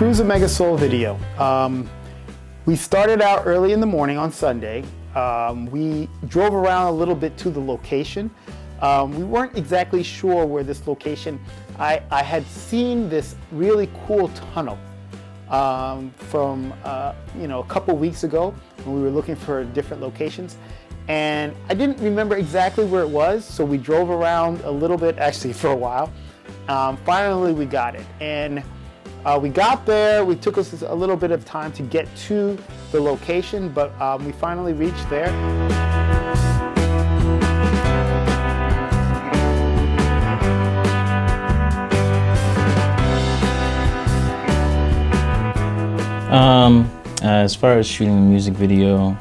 Cruz OmegaSoul video. We started out early in the morning on Sunday. We drove around a little bit to the location. We weren't exactly sure where this location. I had seen this really cool tunnel from a couple weeks ago when we were looking for different locations, and I didn't remember exactly where it was, so we drove around a little bit actually for a while. Finally we got it, and we got there. We took us a little bit of time to get to the location, but we finally reached there. As far as shooting a music video,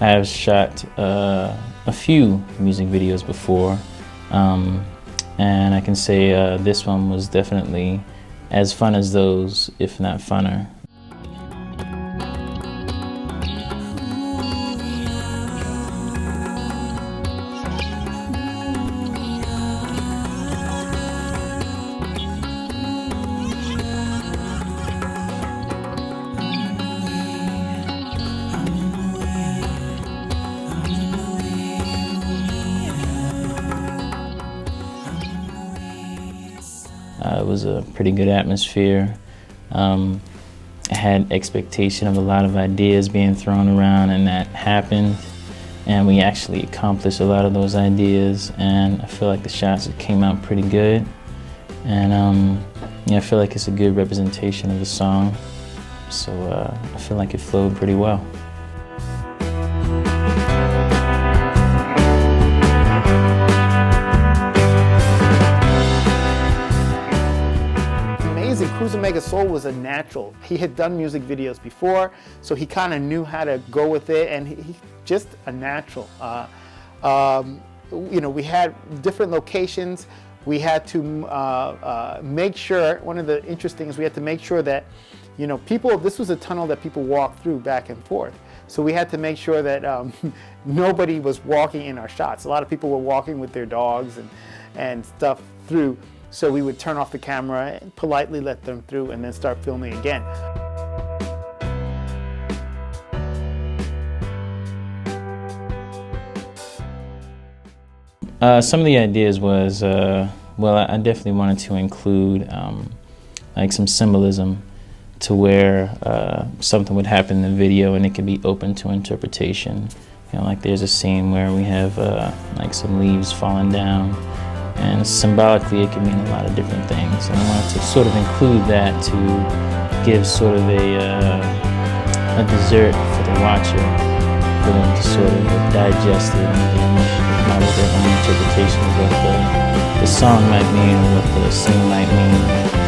I have shot a few music videos before, and I can say this one was definitely as fun as those, if not funner. It was a pretty good atmosphere. I had expectation of a lot of ideas being thrown around, and that happened. And we actually accomplished a lot of those ideas, and I feel like the shots came out pretty good. And I feel like it's a good representation of the song. So I feel like it flowed pretty well. Cruz OmegaSoul was a natural. He had done music videos before, so he kind of knew how to go with it, and he just a natural. We had different locations. We had to make sure, one of the interesting things, we had to make sure that, this was a tunnel that people walked through back and forth. So we had to make sure that nobody was walking in our shots. A lot of people were walking with their dogs and stuff through. So we would turn off the camera and politely let them through and then start filming again. Some of the ideas was, I definitely wanted to include like some symbolism to where something would happen in the video and it could be open to interpretation. Like there's a scene where we have like some leaves falling down. And symbolically, it can mean a lot of different things. And I wanted to sort of include that to give sort of a dessert for the watcher, for them to sort of digest it and come out with their own interpretation of what the song might mean or what the scene might mean.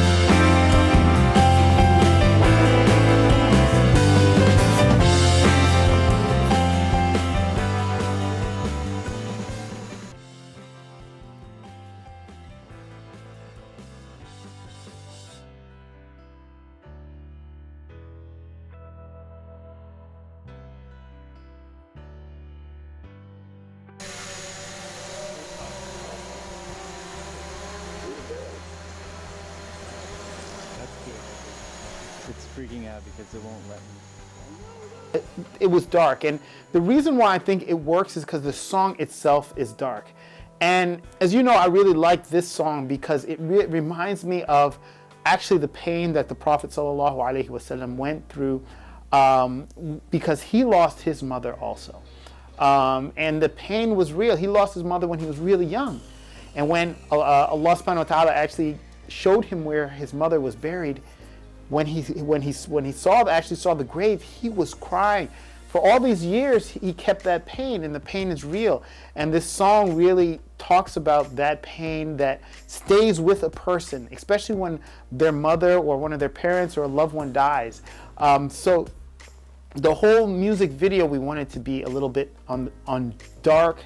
It's freaking out because it won't let me. It was dark, and the reason why I think it works is because the song itself is dark. And as you know, I really like this song because it reminds me of actually the pain that the Prophet ﷺ went through because he lost his mother also. And the pain was real. He lost his mother when he was really young. And when Allah subhanahu wa ta'ala actually showed him where his mother was buried, when he saw the grave, he was crying. For all these years, he kept that pain, and the pain is real. And this song really talks about that pain that stays with a person, especially when their mother or one of their parents or a loved one dies. So the whole music video, we wanted to be a little bit on dark,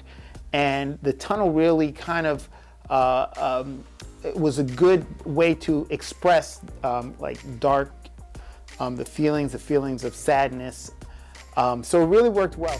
and the tunnel really kind of it was a good way to express like dark, the feelings of sadness. So it really worked well.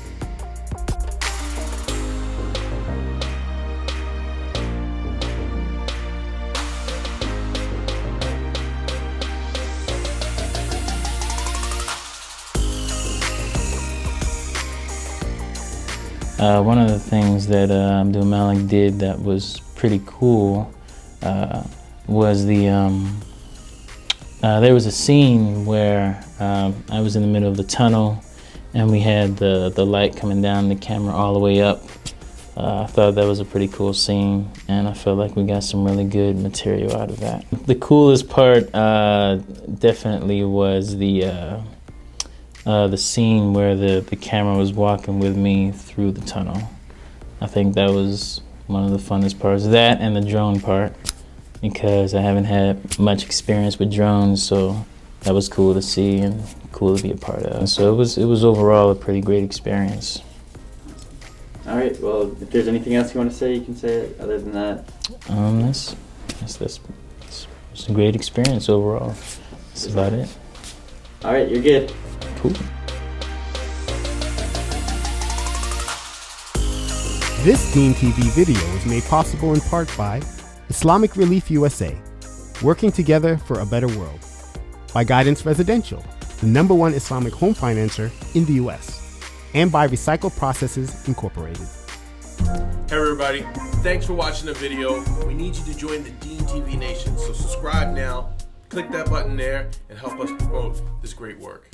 One of the things that Abdul Malik did that was pretty cool was there was a scene where I was in the middle of the tunnel and we had the light coming down the camera all the way up. I thought that was a pretty cool scene, and I felt like we got some really good material out of that. The coolest part definitely was the scene where the camera was walking with me through the tunnel. I think that was one of the funnest parts. That and the drone part, because I haven't had much experience with drones, so that was cool to see and cool to be a part of. So it was overall a pretty great experience. All right. Well, if there's anything else you want to say, you can say it. Other than that, it's a great experience overall. That's about it. all right, you're good. Cool. This Dean TV video was made possible in part by Islamic Relief USA, working together for a better world, by Guidance Residential, the #1 Islamic home financer in the US, and by Recycle Processes Incorporated. Hey everybody, thanks for watching the video. We need you to join the Dean TV Nation, so subscribe now, click that button there, and help us promote this great work.